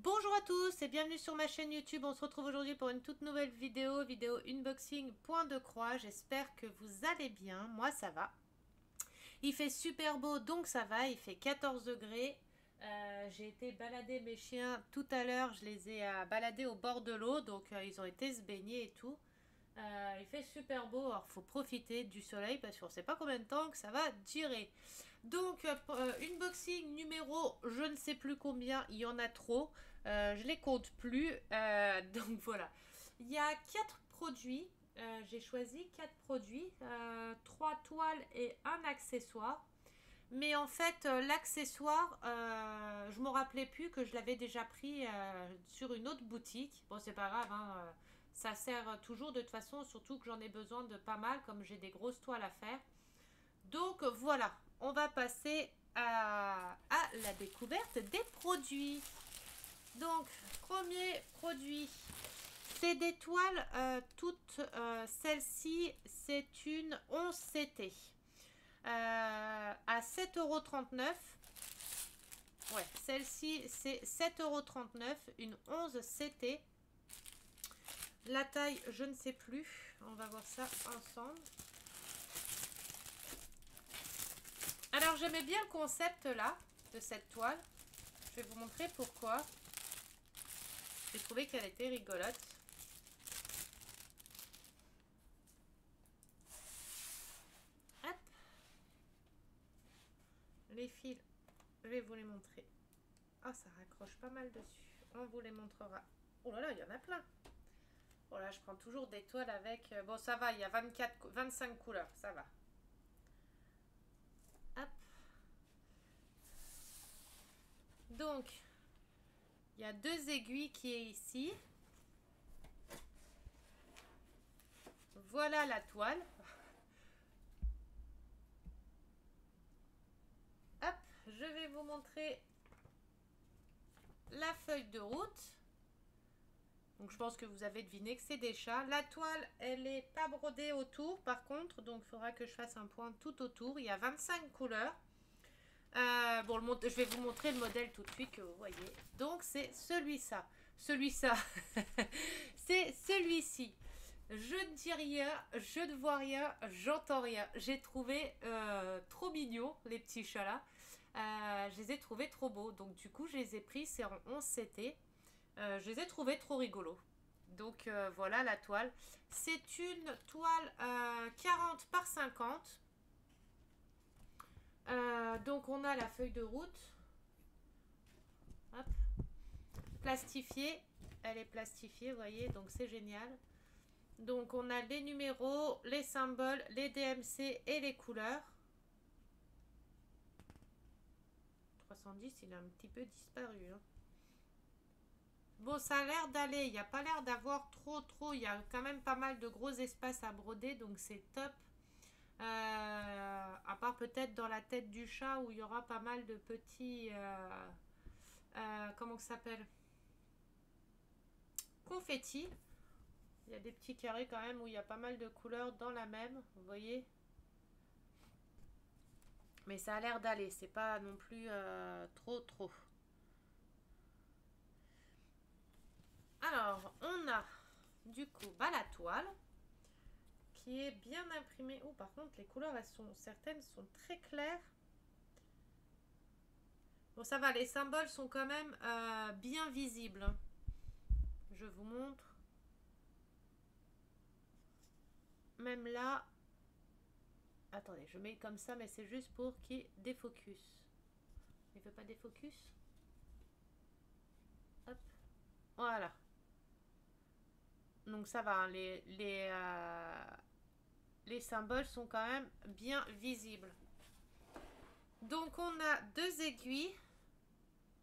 Bonjour à tous et bienvenue sur ma chaîne YouTube. On se retrouve aujourd'hui pour une toute nouvelle vidéo unboxing point de croix. J'espère que vous allez bien. Moi ça va. Il fait super beau donc ça va. Il fait 14 degrés. J'ai été balader mes chiens tout à l'heure. Je les ai baladés au bord de l'eau. Donc ils ont été se baigner et tout. Il fait super beau, alors faut profiter du soleil parce qu'on ne sait pas combien de temps que ça va durer. Donc unboxing numéro je ne sais plus combien, il y en a trop, je les compte plus. Donc voilà, il y a 4 produits, j'ai choisi 4 produits, 3 toiles et un accessoire. Mais en fait, l'accessoire, je me rappelais plus que je l'avais déjà pris sur une autre boutique. Bon, c'est pas grave, hein, ça sert toujours de toute façon, surtout que j'en ai besoin de pas mal, comme j'ai des grosses toiles à faire. Donc voilà, on va passer à la découverte des produits. Donc, premier produit, c'est des toiles, toutes celle-ci, c'est une 11 CT. À 7,39 €. Ouais, celle-ci, c'est 7,39 €, une 11 CT. La taille, je ne sais plus. On va voir ça ensemble. Alors, j'aimais bien le concept là, de cette toile. Je vais vous montrer pourquoi. J'ai trouvé qu'elle était rigolote. Hop. Les fils, je vais vous les montrer. Ah, ça raccroche pas mal dessus. On vous les montrera. Oh là là, il y en a plein. Voilà, je prends toujours des toiles avec... Bon, ça va, il y a 25 couleurs, ça va. Hop. Donc, il y a 2 aiguilles qui est ici. Voilà la toile. Hop, je vais vous montrer la feuille de route. Donc je pense que vous avez deviné que c'est des chats. La toile, elle n'est pas brodée autour par contre, donc il faudra que je fasse un point tout autour. Il y a 25 couleurs. Bon, je vais vous montrer le modèle tout de suite que vous voyez. Donc c'est celui-là. Celui-là. C'est celui-ci. Je ne dis rien, je ne vois rien, j'entends rien. J'ai trouvé trop mignons, les petits chats là. Je les ai trouvés trop beaux. Donc du coup, je les ai pris, c'est en 11 CT. Je les ai trouvés trop rigolos. Donc voilà la toile. C'est une toile 40 par 50. Donc on a la feuille de route. Hop. Plastifiée. Elle est plastifiée, vous voyez, donc c'est génial. Donc on a les numéros, les symboles, les DMC et les couleurs. 310, il a un petit peu disparu. Hein. Bon, ça a l'air d'aller. Il n'y a pas l'air d'avoir trop. Il y a quand même pas mal de gros espaces à broder, donc c'est top. À part peut-être dans la tête du chat où il y aura pas mal de petits... comment ça s'appelle? Confettis. Il y a des petits carrés quand même où il y a pas mal de couleurs dans la même, vous voyez. Mais ça a l'air d'aller, c'est pas non plus trop. Alors, on a du coup la toile qui est bien imprimée. Oh, par contre, les couleurs, certaines sont très claires. Bon, ça va, les symboles sont quand même bien visibles. Je vous montre. Même là, attendez, je mets comme ça, mais c'est juste pour qu'il y ait des focus. Il ne veut pas des focus? Hop. Voilà. Donc ça va, hein, les symboles sont quand même bien visibles. Donc on a 2 aiguilles.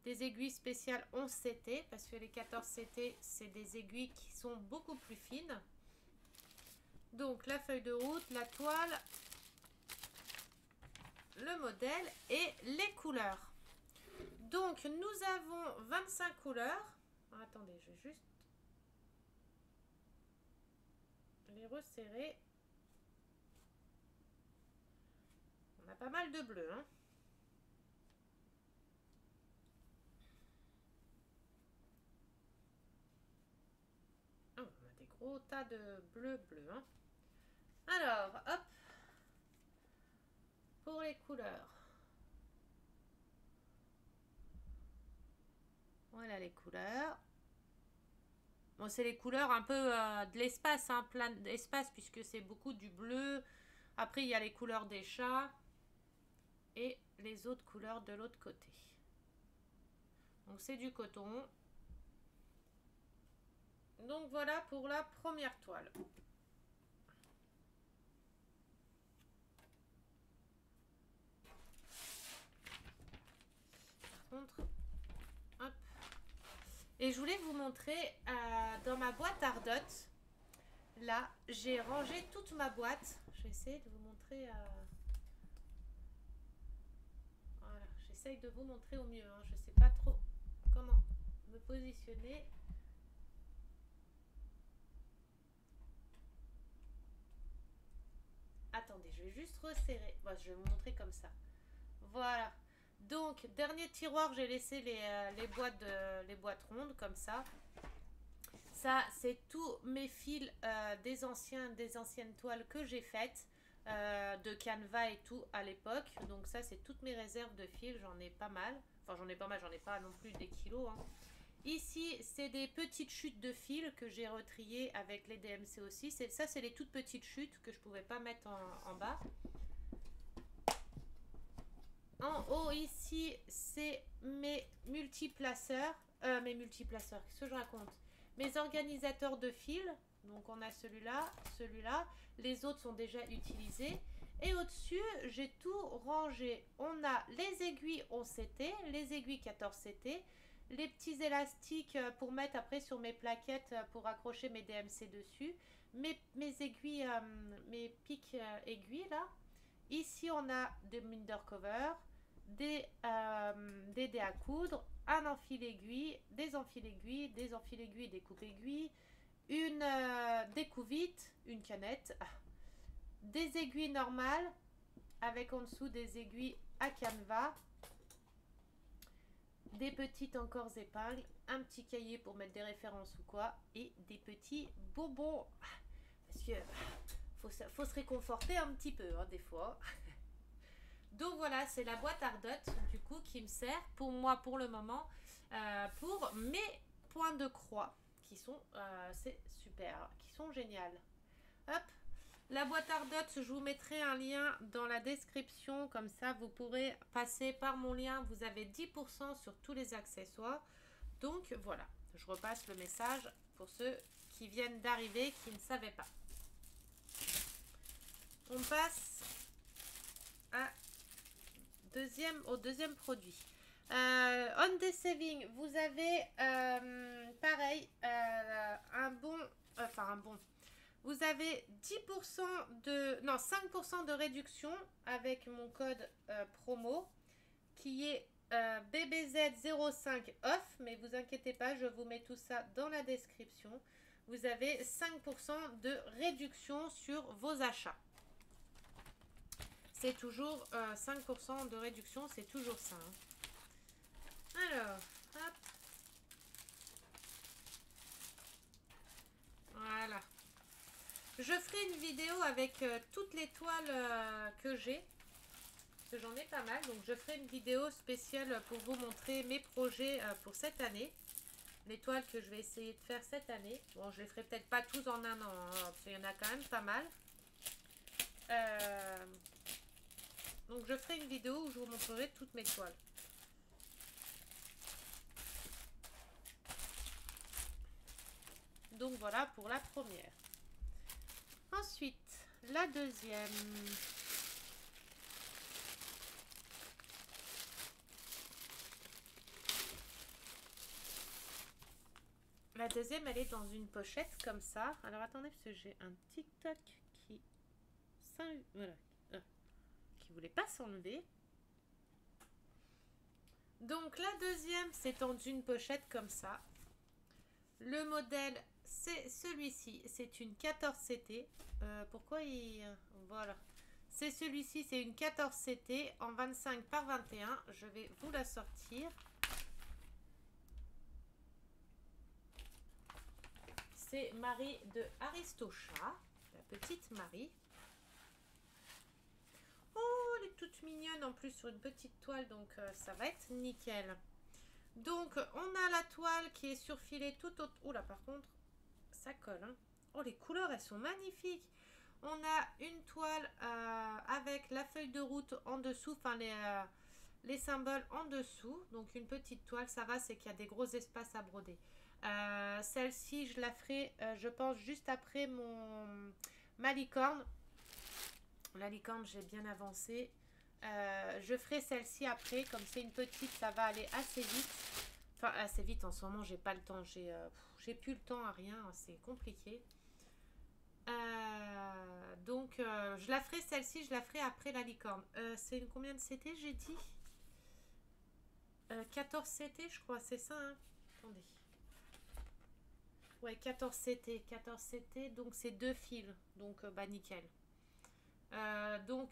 Des aiguilles spéciales 11 CT, parce que les 14 CT, c'est des aiguilles qui sont beaucoup plus fines. Donc la feuille de route, la toile, le modèle et les couleurs. Donc nous avons 25 couleurs. Attendez, je vais juste les resserrer. On a pas mal de bleu, hein. gros tas de bleu. Hein. Alors, hop. Pour les couleurs. Voilà les couleurs. Bon, c'est les couleurs un peu de l'espace, hein, plein d'espace, puisque c'est beaucoup du bleu. Après, il y a les couleurs des chats. Et les autres couleurs de l'autre côté. Donc, c'est du coton. Donc, voilà pour la première toile. Par contre, hop. Et je voulais vous montrer dans ma boîte Ardot. Là, j'ai rangé toute ma boîte. Je vais essayer de vous montrer. Voilà, j'essaye de vous montrer au mieux. Hein. Je ne sais pas trop comment me positionner. Attendez, je vais juste resserrer. Bon, je vais vous montrer comme ça. Voilà. Donc, dernier tiroir, j'ai laissé les boîtes rondes comme ça. Ça, c'est tous mes fils des anciennes toiles que j'ai faites, de Canva et tout à l'époque. Donc ça, c'est toutes mes réserves de fils. J'en ai pas mal. Enfin, j'en ai pas mal, j'en ai pas non plus des kilos. Hein. Ici, c'est des petites chutes de fils que j'ai retriées avec les DMC aussi. Ça, c'est les toutes petites chutes que je pouvais pas mettre en bas. En haut, ici, c'est mes multiplaceurs. Qu'est-ce que je raconte? Mes organisateurs de fils. Donc, on a celui-là, celui-là. Les autres sont déjà utilisés. Et au-dessus, j'ai tout rangé. On a les aiguilles 11CT, les aiguilles 14CT, les petits élastiques pour mettre après sur mes plaquettes pour accrocher mes DMC dessus. Mes aiguilles, mes pics aiguilles là. Ici, on a des minder cover, des dés à coudre, un enfil aiguille, des enfils aiguilles, des enfils aiguilles, des coupes aiguilles, des couvites, une canette, des aiguilles normales avec en dessous des aiguilles à canevas, des petites encore épingles, un petit cahier pour mettre des références ou quoi, et des petits bonbons. Parce que faut se réconforter un petit peu, hein, des fois. Donc voilà, c'est la boîte Ardot, du coup, qui me sert pour moi, pour le moment, pour mes points de croix, qui sont, c'est super, qui sont géniales. Hop, la boîte Ardot, je vous mettrai un lien dans la description, comme ça, vous pourrez passer par mon lien, vous avez 10% sur tous les accessoires. Donc voilà, je repasse le message pour ceux qui viennent d'arriver, qui ne savaient pas. On passe au deuxième produit. On the saving, vous avez pareil vous avez 10% non 5% de réduction avec mon code promo qui est BBZ05 off, mais vous inquiétez pas, je vous mets tout ça dans la description. Vous avez 5% de réduction sur vos achats. C'est toujours 5% de réduction, c'est toujours ça. Hein. Alors, hop. Voilà. Je ferai une vidéo avec toutes les toiles que j'ai. Parce que j'en ai pas mal. Donc, je ferai une vidéo spéciale pour vous montrer mes projets pour cette année. Les toiles que je vais essayer de faire cette année. Bon, je les ferai peut-être pas tous en un an. Hein, parce qu'il y en a quand même pas mal. Donc je ferai une vidéo où je vous montrerai toutes mes toiles. Donc voilà pour la première. Ensuite, la deuxième. La deuxième, elle est dans une pochette comme ça. Alors attendez, parce que j'ai un TikTok qui... Voilà. Qui voulait pas s'enlever. Donc la deuxième, c'est dans une pochette comme ça. Le modèle, c'est celui-ci. C'est une 14CT. Pourquoi il... Voilà. C'est celui-ci, c'est une 14CT en 25 par 21. Je vais vous la sortir. c'est Marie de Aristocha, la petite Marie. Oh, elle est toute mignonne en plus sur une petite toile, donc ça va être nickel. Donc, on a la toile qui est surfilée tout autour. Oula, par contre, ça colle. Hein. Oh, les couleurs, elles sont magnifiques. On a une toile avec la feuille de route en dessous, enfin les symboles en dessous. Donc, une petite toile, ça va, c'est qu'il y a des gros espaces à broder. Celle-ci, je la ferai, je pense, juste après ma licorne. La licorne, j'ai bien avancé. Je ferai celle-ci après, comme c'est une petite, ça va aller assez vite. Enfin, assez vite en ce moment, j'ai pas le temps. J'ai plus le temps à rien, c'est compliqué. Donc, je la ferai celle-ci, je la ferai après la licorne. C'est combien de CT, j'ai dit 14 CT, je crois, c'est ça. Hein, attendez. Ouais, 14 CT. 14 CT, donc c'est 2 fils. Donc, bah, nickel. Donc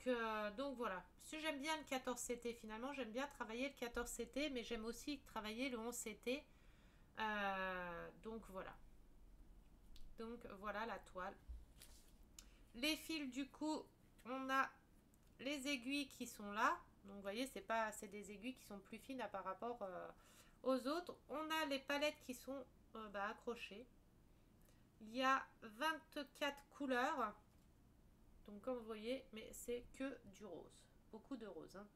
voilà. Si j'aime bien le 14 CT finalement, j'aime bien travailler le 14 CT, mais j'aime aussi travailler le 11 CT. Donc voilà. Donc voilà la toile. Les fils du coup, on a les aiguilles qui sont là. Donc vous voyez, c'est des aiguilles qui sont plus fines par rapport aux autres. On a les palettes qui sont accrochées. Il y a 24 couleurs. Donc comme vous voyez, mais c'est que du rose. Beaucoup de rose. Hein.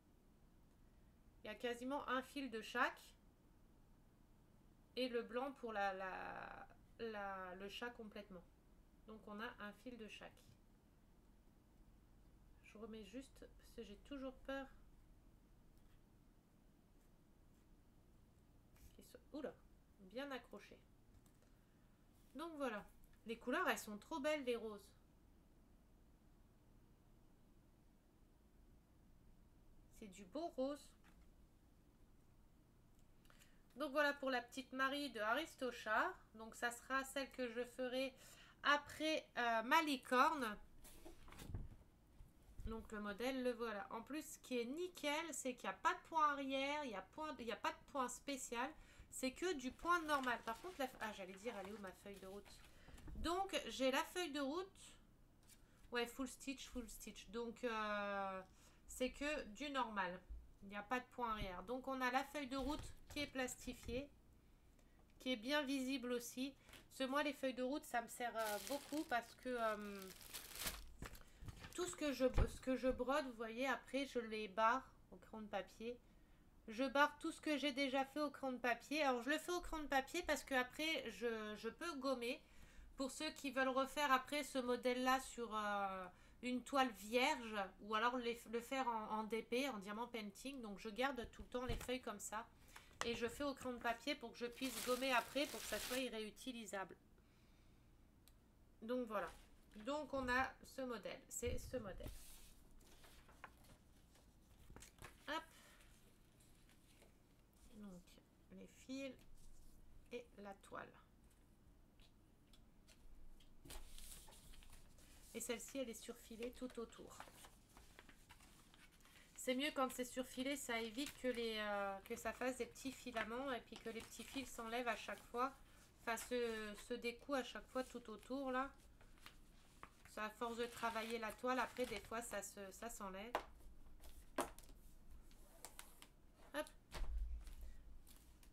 Il y a quasiment un fil de chaque. Et le blanc pour le chat complètement. Donc on a un fil de chaque. Je remets juste parce que j'ai toujours peur. Qu'ils soient, oula, bien accrochés. Donc voilà. Les couleurs, elles sont trop belles, les roses. C'est du beau rose. Donc voilà pour la petite Marie de Aristocha. Donc ça sera celle que je ferai après ma licorne. Donc le modèle, le voilà. En plus, ce qui est nickel, c'est qu'il n'y a pas de point arrière, il n'y a pas de point spécial. C'est que du point normal. Par contre, j'allais dire, elle est où ma feuille de route? Donc j'ai la feuille de route. Ouais, full stitch. Donc c'est que du normal. Il n'y a pas de point arrière. Donc on a la feuille de route qui est plastifiée, qui est bien visible aussi. Parce que moi, les feuilles de route, ça me sert beaucoup parce que tout ce que je brode, vous voyez, après je les barre au crayon de papier. Je barre tout ce que j'ai déjà fait au crayon de papier. Alors je le fais au crayon de papier parce que après je peux gommer. Pour ceux qui veulent refaire après ce modèle-là sur une toile vierge ou alors le faire en DP, en diamant painting. Donc je garde tout le temps les feuilles comme ça. Et je fais au crayon de papier pour que je puisse gommer après pour que ça soit réutilisable. Donc voilà. Donc on a ce modèle. C'est ce modèle. Hop. Donc les fils et la toile. Et celle-ci, elle est surfilée tout autour. C'est mieux quand c'est surfilé, ça évite que ça fasse des petits filaments et puis que les petits fils s'enlèvent à chaque fois. Enfin, se découpent à chaque fois tout autour, là. Ça, à force de travailler la toile, après, des fois, ça s'enlève. Hop.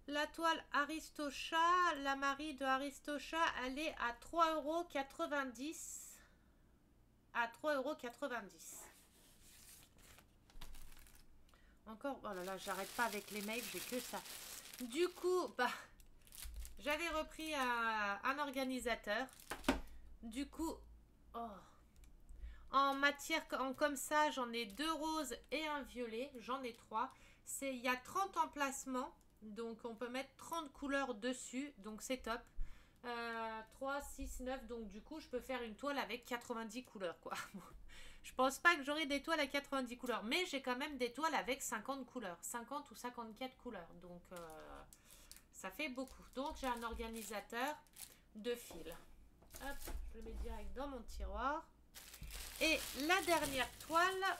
La toile Aristocha, la Marie de Aristocha, elle est à 3,90 €. À 3,90 €. Encore, oh là là, j'arrête pas avec les mails, j'ai que ça. Du coup, j'avais repris un organisateur. Du coup, en matière comme ça, j'en ai 2 roses et un violet. J'en ai 3. Il y a 30 emplacements. Donc, on peut mettre 30 couleurs dessus. Donc, c'est top. 3, 6, 9. Donc, du coup, je peux faire une toile avec 90 couleurs, quoi. Je pense pas que j'aurai des toiles à 90 couleurs. Mais j'ai quand même des toiles avec 50 couleurs. 50 ou 54 couleurs. Donc, ça fait beaucoup. Donc, j'ai un organisateur de fils. Hop, je le mets direct dans mon tiroir. Et la dernière toile.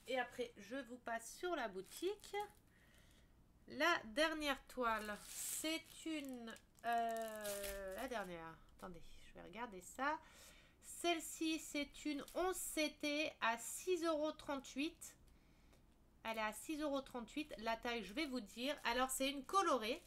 Et après, je vous passe sur la boutique. La dernière toile, c'est une... la dernière, attendez, je vais regarder ça. Celle-ci, c'est une 11 CT à 6,38 €. Elle est à 6,38 €. La taille, je vais vous dire. Alors, c'est une colorée.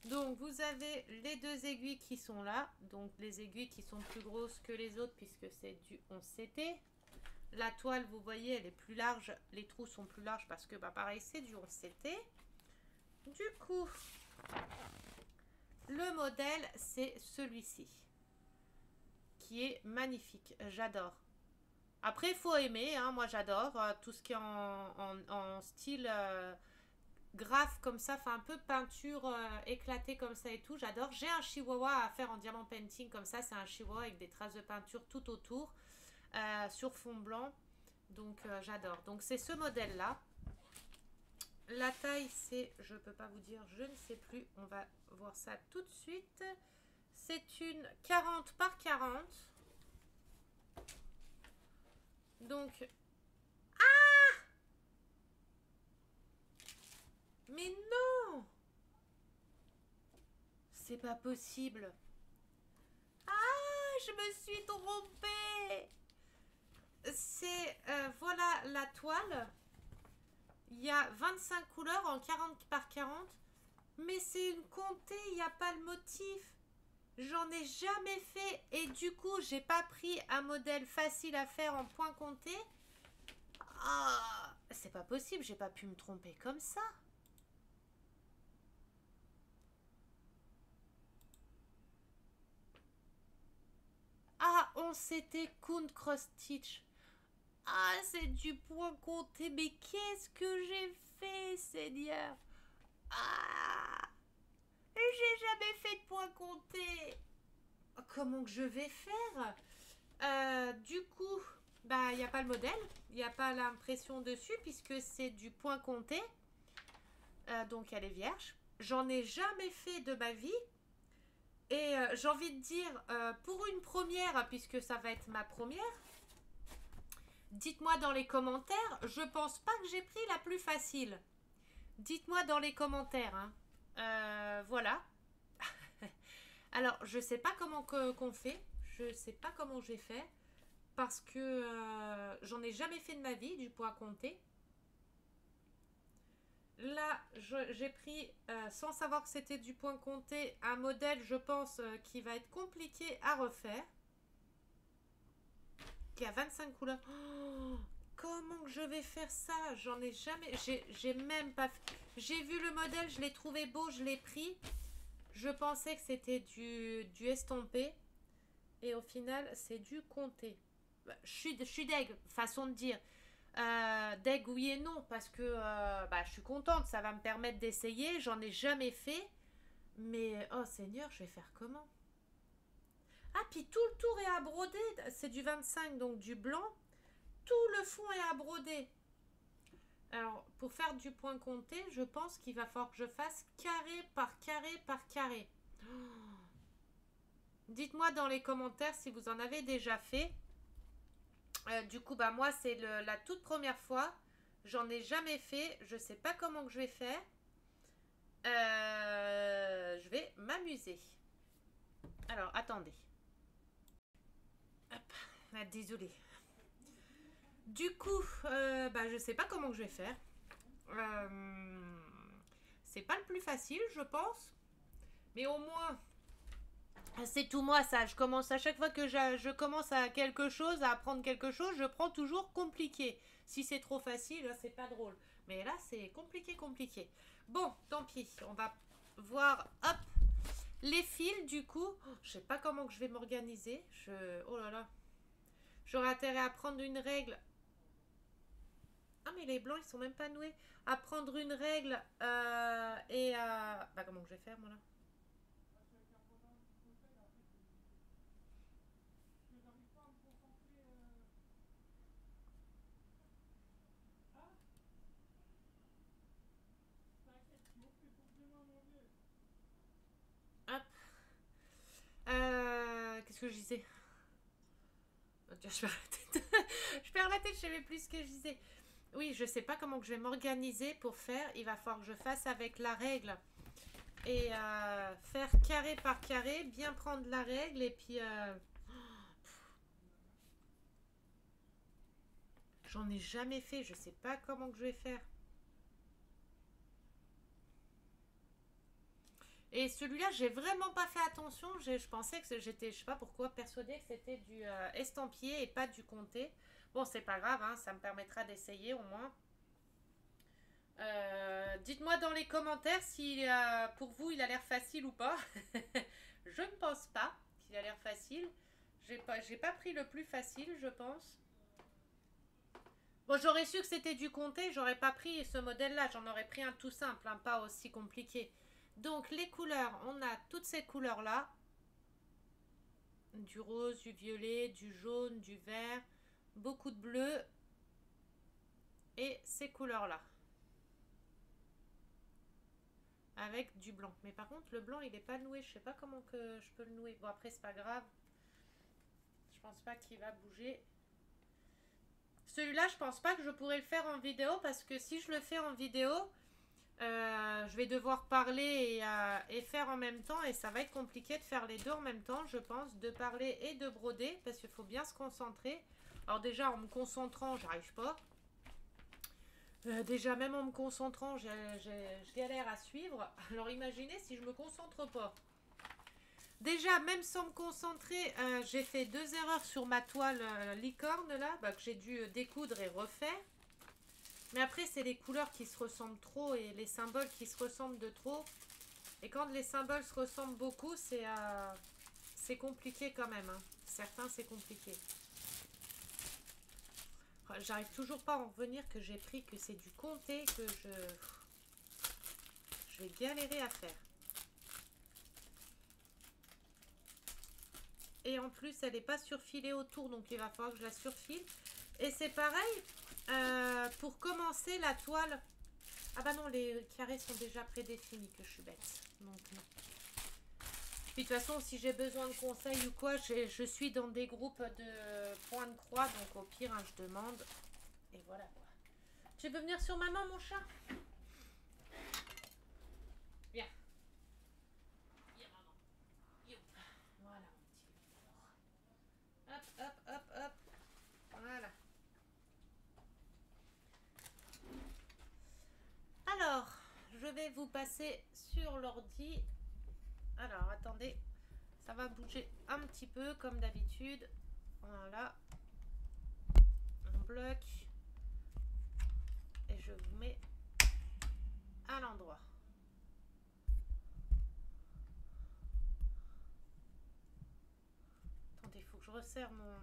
Donc, vous avez les deux aiguilles qui sont là. Donc, les aiguilles qui sont plus grosses que les autres puisque c'est du 11 CT. La toile, vous voyez, elle est plus large. Les trous sont plus larges parce que, bah, pareil, c'est du 11 CT. Du coup, le modèle, c'est celui-ci. Qui est magnifique. J'adore. Après, il faut aimer. Hein, moi, j'adore tout ce qui est en style... graphe comme ça, enfin un peu peinture éclatée comme ça et tout, j'adore. J'ai un chihuahua à faire en diamant painting comme ça, c'est un chihuahua avec des traces de peinture tout autour sur fond blanc, donc j'adore. Donc c'est ce modèle là. La taille c'est, je peux pas vous dire, je ne sais plus, on va voir ça tout de suite. C'est une 40 par 40. Donc mais non, c'est pas possible. Ah, je me suis trompée. C'est, voilà la toile. Il y a 25 couleurs en 40 par 40. Mais c'est une comptée, il n'y a pas le motif. J'en ai jamais fait. Et du coup, j'ai pas pris un modèle facile à faire en point compté. Ah, c'est pas possible, j'ai pas pu me tromper comme ça. Ah, on s'était Kuhn Cross Stitch. Ah, c'est du point compté. Mais qu'est-ce que j'ai fait, Seigneur? Ah, j'ai jamais fait de point compté. Comment que je vais faire? Du coup, bah, il n'y a pas le modèle. Il n'y a pas l'impression dessus puisque c'est du point compté. Donc, elle est vierge. J'en ai jamais fait de ma vie. Et j'ai envie de dire, pour une première, puisque ça va être ma première, dites-moi dans les commentaires, je pense pas que j'ai pris la plus facile. Dites-moi dans les commentaires. Hein. Voilà. Alors, je sais pas comment qu'on fait. Je sais pas comment j'ai fait. Parce que j'en ai jamais fait de ma vie, du poids compté. Là, j'ai pris, sans savoir que c'était du point compté, un modèle, je pense, qui va être compliqué à refaire. Qui a 25 couleurs. Oh, comment que je vais faire ça? J'en ai jamais... J'ai même pas... J'ai vu le modèle, je l'ai trouvé beau, je l'ai pris. Je pensais que c'était du estampé. Et au final, c'est du compté. Je suis deg, façon de dire. Deg oui et non, parce que bah, je suis contente, ça va me permettre d'essayer. J'en ai jamais fait. Mais, oh Seigneur, je vais faire comment? Ah, puis tout le tour est à broder. C'est du 25, donc du blanc. Tout le fond est à broder. Alors, pour faire du point compté, je pense qu'il va falloir que je fasse carré par carré par carré. Oh. Dites-moi dans les commentaires si vous en avez déjà fait. Du coup, bah moi, c'est la toute première fois. J'en ai jamais fait. Je sais pas comment que je vais faire. Je vais m'amuser. Alors, attendez. Hop. Ah, désolée. Du coup, bah, je sais pas comment que je vais faire. C'est pas le plus facile, je pense. Mais au moins, c'est tout moi ça. Je commence à chaque fois que je commence à quelque chose, à apprendre quelque chose, je prends toujours compliqué. Si c'est trop facile, c'est pas drôle. Mais là, c'est compliqué, compliqué. Bon, tant pis. On va voir, hop, les fils du coup. Oh, je sais pas comment que je vais m'organiser. Oh là là. J'aurais intérêt à prendre une règle. Ah mais les blancs ils sont même pas noués. À prendre une règle et à... Bah comment que je vais faire moi là? ce que je disais. Oh, tiens, je perds la tête. Je perds la tête, je savais plus ce que je disais. Oui, je sais pas comment que je vais m'organiser pour faire. Il va falloir que je fasse avec la règle. Et faire carré par carré, bien prendre la règle et puis... j'en ai jamais fait, je sais pas comment que je vais faire. Et celui-là, j'ai vraiment pas fait attention. Je pensais que j'étais, je sais pas pourquoi, persuadée que c'était du estampillé et pas du comté. Bon, c'est pas grave, hein, ça me permettra d'essayer au moins. Dites-moi dans les commentaires si pour vous il a l'air facile ou pas. Je ne pense pas qu'il a l'air facile. J'ai pas pris le plus facile, je pense. Bon, j'aurais su que c'était du comté, j'aurais pas pris ce modèle-là. J'en aurais pris un tout simple, hein, pas aussi compliqué. Donc les couleurs, on a toutes ces couleurs-là. Du rose, du violet, du jaune, du vert, beaucoup de bleu. Et ces couleurs-là. Avec du blanc. Mais par contre, le blanc, il n'est pas noué. Je sais pas comment que je peux le nouer. Bon, après, c'est pas grave. Je pense pas qu'il va bouger. Celui-là, je pense pas que je pourrais le faire en vidéo parce que si je le fais en vidéo, je vais devoir parler et faire en même temps et ça va être compliqué de faire les deux en même temps, je pense, de parler et de broder parce qu'il faut bien se concentrer. Alors déjà, en me concentrant, j'arrive pas. Déjà, même en me concentrant, je galère à suivre. Alors imaginez si je me concentre pas. Déjà, même sans me concentrer, j'ai fait 2 erreurs sur ma toile licorne là, que j'ai dû découdre et refaire. Mais après, c'est les couleurs qui se ressemblent trop et les symboles qui se ressemblent de trop. Et quand les symboles se ressemblent beaucoup, c'est compliqué quand même. Hein. Certains, c'est compliqué. J'arrive toujours pas à en revenir que j'ai pris que c'est du comté que je vais galérer à faire. Et en plus, elle n'est pas surfilée autour, donc il va falloir que je la surfile. Et c'est pareil, pour commencer la toile... Ah bah non, les carrés sont déjà prédéfinis, que je suis bête. Donc non. Puis de toute façon, si j'ai besoin de conseils ou quoi, je suis dans des groupes de points de croix, donc au pire, hein, je demande. Et voilà quoi. Tu veux venir sur maman, mon chat? Viens. Viens, maman. Youp. Voilà, mon petit. Hop, hop, hop, hop. Voilà. Alors, je vais vous passer sur l'ordi. Alors, attendez. Ça va bouger un petit peu comme d'habitude. Voilà. On bloque. Et je vous mets à l'endroit. Attendez, il faut que je resserre mon...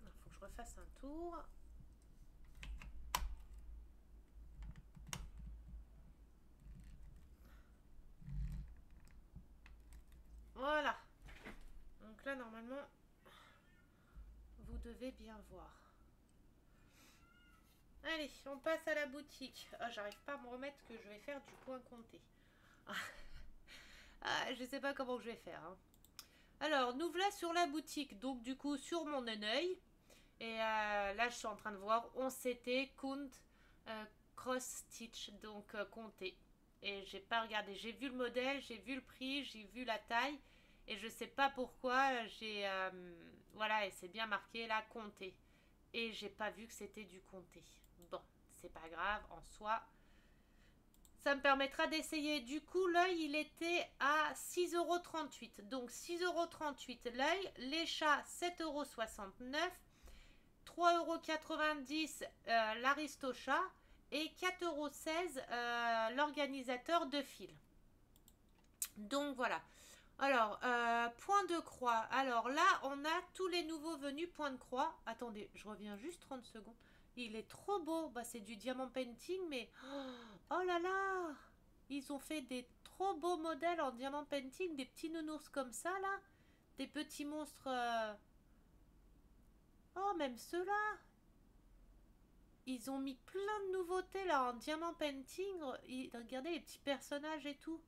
Il faut que je refasse un tour. Voilà. Donc là, normalement, vous devez bien voir. Allez, on passe à la boutique. Ah, j'arrive pas à me remettre que je vais faire du point compté. Ah, je sais pas comment je vais faire. Hein. Alors, nous voilà sur la boutique. Donc, du coup, sur mon œil. Et là, je suis en train de voir. On s'était count cross stitch. Donc, compté. Et j'ai pas regardé. J'ai vu le modèle, j'ai vu le prix, j'ai vu la taille. Et je sais pas pourquoi. J'ai... voilà, et c'est bien marqué là, compté. Et j'ai pas vu que c'était du comté. Bon, c'est pas grave en soi. Ça me permettra d'essayer. Du coup, l'œil, il était à 6,38 €. Donc, 6,38 € l'œil. Les chats, 7,69 €. 3,90 € l'Aristochat. Et 4,16 € l'organisateur de fil. Donc, voilà. Alors, point de croix. Alors là, on a tous les nouveaux venus point de croix. Attendez, je reviens juste 30 secondes. Il est trop beau. Bah, c'est du diamant painting, mais... Oh là là! Ils ont fait des trop beaux modèles en diamant painting. Des petits nounours comme ça, là. Des petits monstres... Oh, même ceux-là! Ils ont mis plein de nouveautés, là, en diamant painting. Regardez les petits personnages et tout.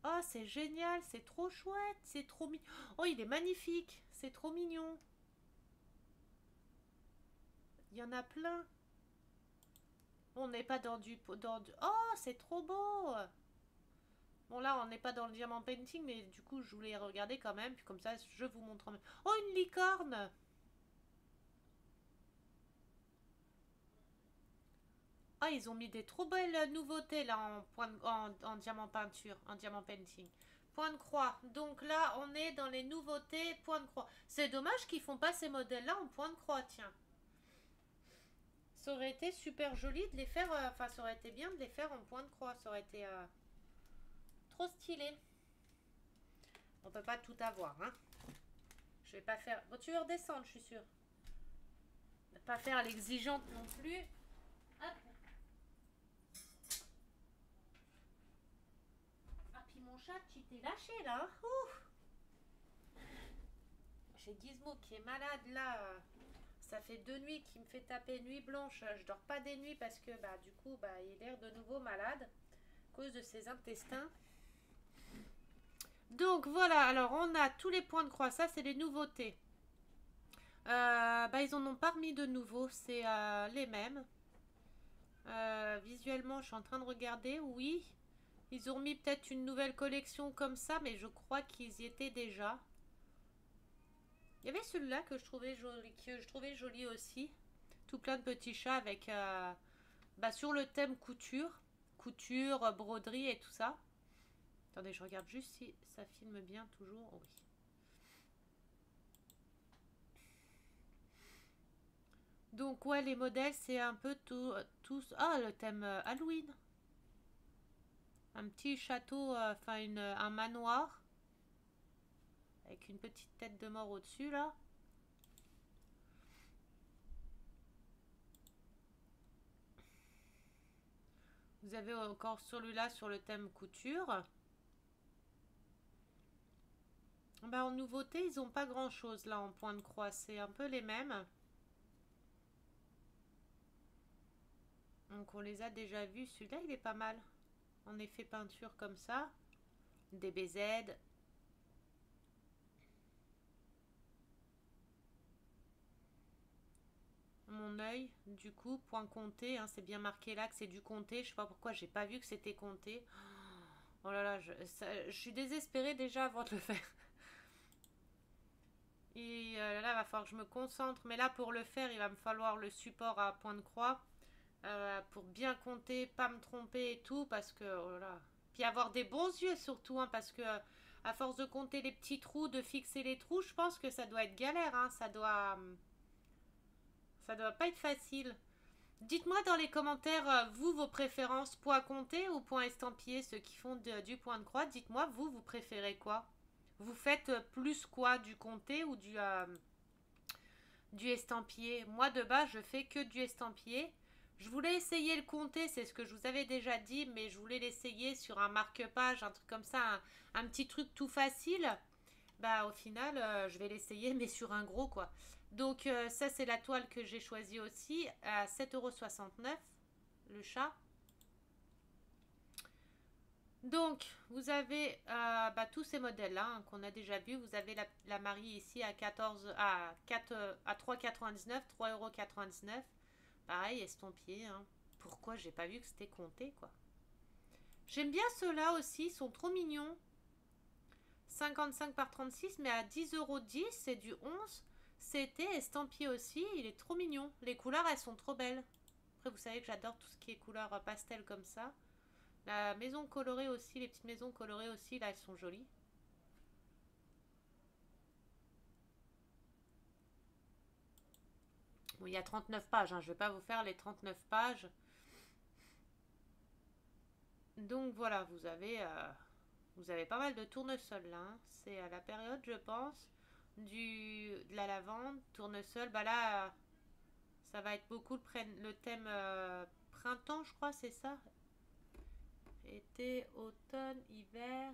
Oh, c'est génial, c'est trop chouette, c'est trop mignon. Oh, il est magnifique, c'est trop mignon. Il y en a plein. On n'est pas dans du... Oh, c'est trop beau. Bon, là, on n'est pas dans le diamant painting, mais du coup, je voulais regarder quand même. Puis comme ça, je vous montre en même. Oh, une licorne. Ah, ils ont mis des trop belles nouveautés là en diamant peinture, en diamant painting. Point de croix. Donc là, on est dans les nouveautés point de croix. C'est dommage qu'ils font pas ces modèles-là en point de croix, tiens. Ça aurait été super joli de les faire, enfin ça aurait été bien de les faire en point de croix. Ça aurait été trop stylé. On peut pas tout avoir, hein. Je vais pas faire... Bon, tu veux redescendre, je suis sûre. Ne pas faire l'exigeante non plus. Hop. Ah, puis mon chat, tu t'es lâché là. Ouh. J'ai Gizmo qui est malade là. Ça fait 2 nuits qu'il me fait taper nuit blanche. Je dors pas des nuits parce que bah du coup bah il a l'air de nouveau malade à cause de ses intestins. Donc voilà, alors on a tous les points de croix. Ça c'est les nouveautés. Bah ils en ont pas remis de nouveaux. C'est les mêmes. Visuellement je suis en train de regarder. Oui, ils ont remis peut-être une nouvelle collection comme ça, mais je crois qu'ils y étaient déjà. Il y avait celui-là que je trouvais joli aussi. Tout plein de petits chats avec bah, sur le thème couture, broderie et tout ça. Attendez, je regarde juste si ça filme bien toujours. Oh, oui. Donc ouais, les modèles, c'est un peu tous... Ah, le thème Halloween. Un petit château, enfin un manoir. Avec une petite tête de mort au-dessus, là. Vous avez encore celui-là sur le thème couture. Bah, en nouveauté, ils n'ont pas grand-chose là en point de croix. C'est un peu les mêmes. Donc on les a déjà vus. Celui-là, il est pas mal. En effet peinture comme ça. DBZ. Mon œil, du coup, point compté. Hein, c'est bien marqué là que c'est du compté. Je sais pas pourquoi j'ai pas vu que c'était compté. Oh là là, je suis désespérée déjà avant de le faire. Et là, il va falloir que je me concentre. Mais là, pour le faire, il va me falloir le support à point de croix. Pour bien compter, pas me tromper et tout. Parce que, oh là là. Puis avoir des bons yeux surtout. Hein, parce que, à force de compter les petits trous, de fixer les trous, je pense que ça doit être galère. Hein, ça doit pas être facile. Dites-moi dans les commentaires, vous, vos préférences, point compté ou point estampillé, ceux qui font du point de croix. Dites-moi, vous préférez quoi? Vous faites plus quoi, du compté ou du estampillé? Moi, de base, je fais que du estampillé. Je voulais essayer le compté, c'est ce que je vous avais déjà dit, mais je voulais l'essayer sur un marque-page, un truc comme ça, un petit truc tout facile. Bah, au final, je vais l'essayer, mais sur un gros, quoi. Donc, ça, c'est la toile que j'ai choisie aussi, à 7,69 € le chat. Donc, vous avez bah, tous ces modèles-là hein, qu'on a déjà vus. Vous avez la Marie ici à 3,99 €, 3,99 €. Pareil, estampillé. Hein. Pourquoi j'ai pas vu que c'était compté, quoi. J'aime bien ceux-là aussi, ils sont trop mignons. 55 par 36, mais à 10,10 €, c'est du 11. C'était estampillé aussi, il est trop mignon. Les couleurs, elles sont trop belles. Après, vous savez que j'adore tout ce qui est couleur pastel comme ça. La maison colorée aussi, les petites maisons colorées aussi, là, elles sont jolies. Bon, il y a 39 pages, hein, je ne vais pas vous faire les 39 pages. Donc voilà, vous avez pas mal de tournesol là. Hein. C'est à la période, je pense, de la lavande, tournesol. Bah là, ça va être beaucoup le thème printemps, je crois, c'est ça. Été, automne, hiver,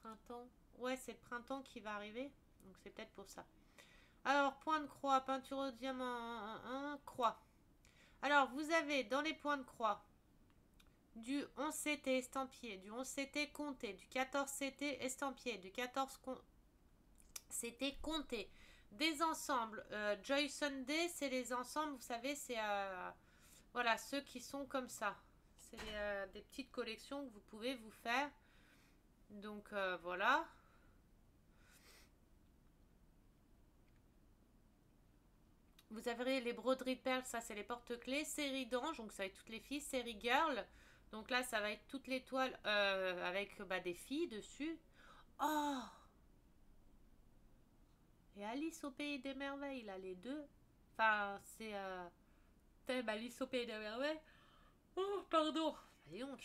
printemps. Ouais, c'est le printemps qui va arriver. Donc c'est peut-être pour ça. Alors, point de croix, peinture au diamant, croix. Alors, vous avez dans les points de croix du 11CT estampillé, du 11CT compté, du 14CT estampillé, du 14CT compté, des ensembles. Joy Sunday, c'est les ensembles, vous savez, c'est voilà, ceux qui sont comme ça. C'est des petites collections que vous pouvez vous faire. Donc voilà. Vous avez les broderies de perles, ça c'est les porte-clés. Série d'anges, donc ça va être toutes les filles. Série girl, donc là ça va être toutes les toiles avec des filles dessus. Oh! Et Alice au pays des merveilles, là, les deux. Enfin, c'est thème Alice au pays des merveilles. Oh, pardon. Allez donc.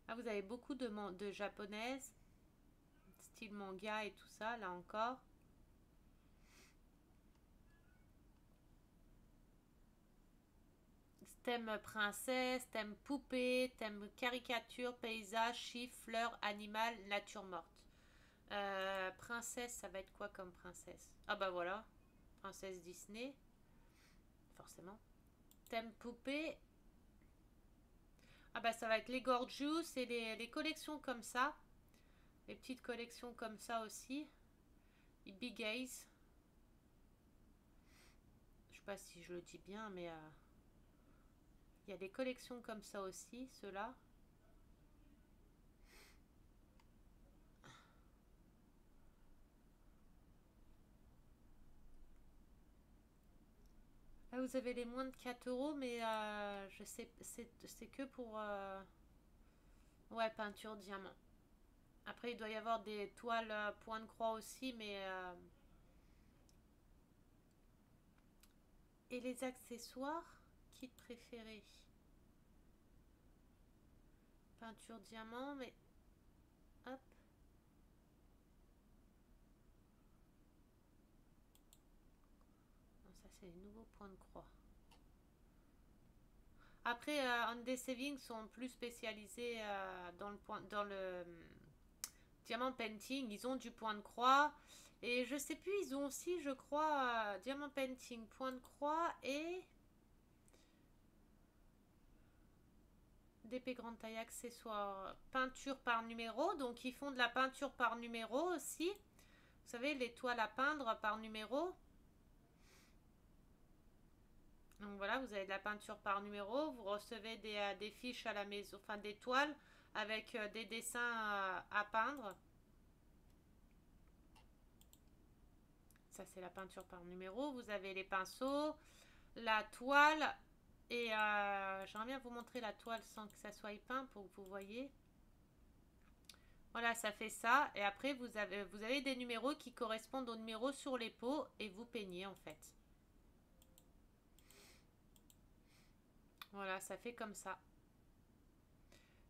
Là, vous avez beaucoup de japonaises, style manga et tout ça, là encore. Thème princesse, thème poupée, thème caricature, paysage, chiffre, fleurs, animal, nature morte. Princesse, ça va être quoi comme princesse? Ah bah voilà, princesse Disney, forcément. Thème poupée. Ah bah ça va être les Gorgeous et les collections comme ça. Les petites collections comme ça aussi. Les Big Ace. Je sais pas si je le dis bien, mais il y a des collections comme ça aussi, ceux-là. Là, vous avez les moins de 4 euros, mais je sais, c'est que pour ouais, peinture diamant. Après, il doit y avoir des toiles point de croix aussi, mais et les accessoires, kit préféré. Peinture diamant, mais hop. Non, ça c'est les nouveaux points de croix. Après, Hyundai Savings sont plus spécialisés dans le diamant painting. Ils ont du point de croix. Et je sais plus, ils ont aussi, je crois, diamant painting, point de croix et d'épée grande taille accessoires. Peinture par numéro. Donc, ils font de la peinture par numéro aussi. Vous savez, les toiles à peindre par numéro. Donc voilà, vous avez de la peinture par numéro, vous recevez des fiches à la maison, enfin des toiles avec des dessins à peindre. Ça c'est la peinture par numéro. Vous avez les pinceaux, la toile et j'aimerais bien vous montrer la toile sans que ça soit peint pour que vous voyez. Voilà, ça fait ça. Et après, vous avez des numéros qui correspondent aux numéros sur les pots et vous peignez en fait. Voilà, ça fait comme ça.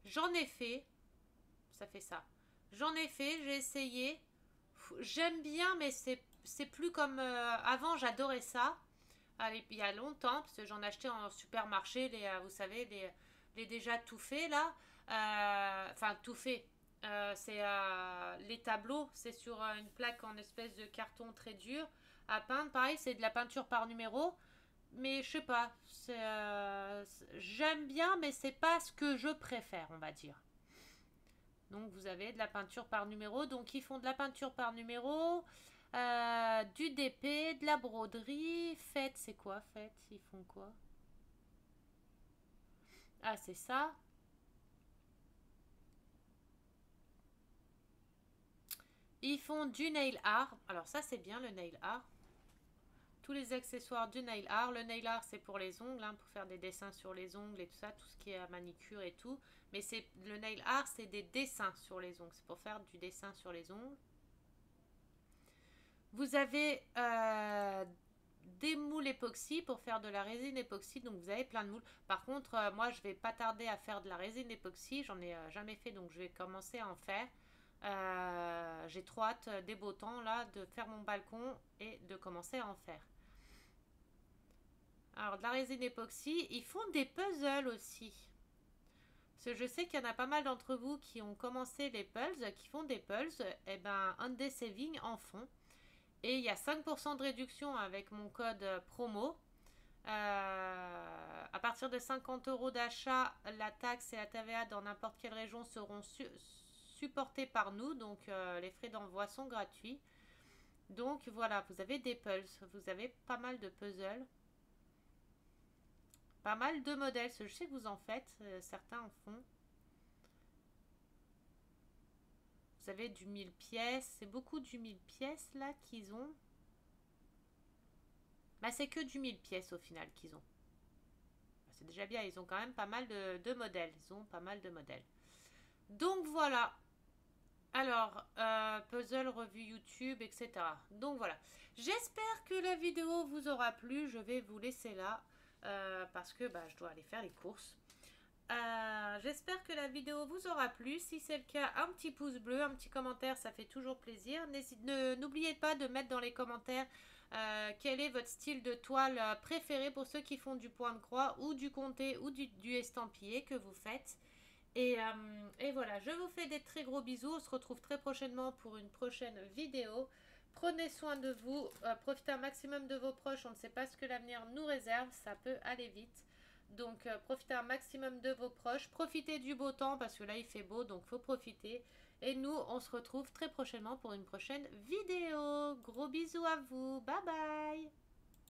J'en ai fait. Ça fait ça. J'en ai fait, j'ai essayé. J'aime bien, mais c'est plus comme avant, j'adorais ça. Allez, il y a longtemps, parce que j'en achetais en supermarché, vous savez, les déjà tout faits là. Enfin, tout fait. C'est les tableaux, c'est sur une plaque en espèce de carton très dur à peindre. Pareil, c'est de la peinture par numéro. Mais je sais pas, j'aime bien, mais c'est pas ce que je préfère, on va dire. Donc vous avez de la peinture par numéro. Donc ils font de la peinture par numéro, du DP, de la broderie. Fête, c'est quoi fête? Ils font quoi? Ah, c'est ça. Ils font du nail art. Alors ça c'est bien le nail art. Tous les accessoires du nail art. Le nail art c'est pour les ongles, hein, pour faire des dessins sur les ongles et tout ça, tout ce qui est manicure et tout. Mais c'est le nail art, c'est des dessins sur les ongles. C'est pour faire du dessin sur les ongles. Vous avez des moules époxy pour faire de la résine époxy. Donc vous avez plein de moules. Par contre, moi je vais pas tarder à faire de la résine époxy. J'en ai jamais fait, donc je vais commencer à en faire. J'ai trop hâte des beaux temps là de faire mon balcon et de commencer à en faire. Alors de la résine époxy, ils font des puzzles aussi. Parce que je sais qu'il y en a pas mal d'entre vous qui ont commencé les puzzles, qui font des puzzles. Et ben Hyundai Savings en font. Et il y a 5% de réduction avec mon code promo. À partir de 50 € d'achat, la taxe et la TVA dans n'importe quelle région seront supportés par nous. Donc les frais d'envoi sont gratuits. Donc voilà, vous avez des pulses, vous avez pas mal de puzzles, pas mal de modèles. Je sais que vous en faites, certains en font. Vous avez du 1000 pièces, c'est beaucoup du 1000 pièces là qu'ils ont. Bah c'est que du 1000 pièces au final qu'ils ont. C'est déjà bien, ils ont quand même pas mal de modèles. Ils ont pas mal de modèles. Donc voilà. Alors, puzzle, revue YouTube, etc. Donc voilà. J'espère que la vidéo vous aura plu. Je vais vous laisser là parce que bah, je dois aller faire les courses. J'espère que la vidéo vous aura plu. Si c'est le cas, un petit pouce bleu, un petit commentaire, ça fait toujours plaisir. N'oubliez pas de mettre dans les commentaires quel est votre style de toile préféré pour ceux qui font du point de croix ou du comté ou du estampillé que vous faites. Et voilà, je vous fais des très gros bisous. On se retrouve très prochainement pour une prochaine vidéo. Prenez soin de vous, profitez un maximum de vos proches. On ne sait pas ce que l'avenir nous réserve, ça peut aller vite. Donc profitez un maximum de vos proches. Profitez du beau temps parce que là il fait beau, donc faut profiter. Et nous, on se retrouve très prochainement pour une prochaine vidéo. Gros bisous à vous. Bye bye.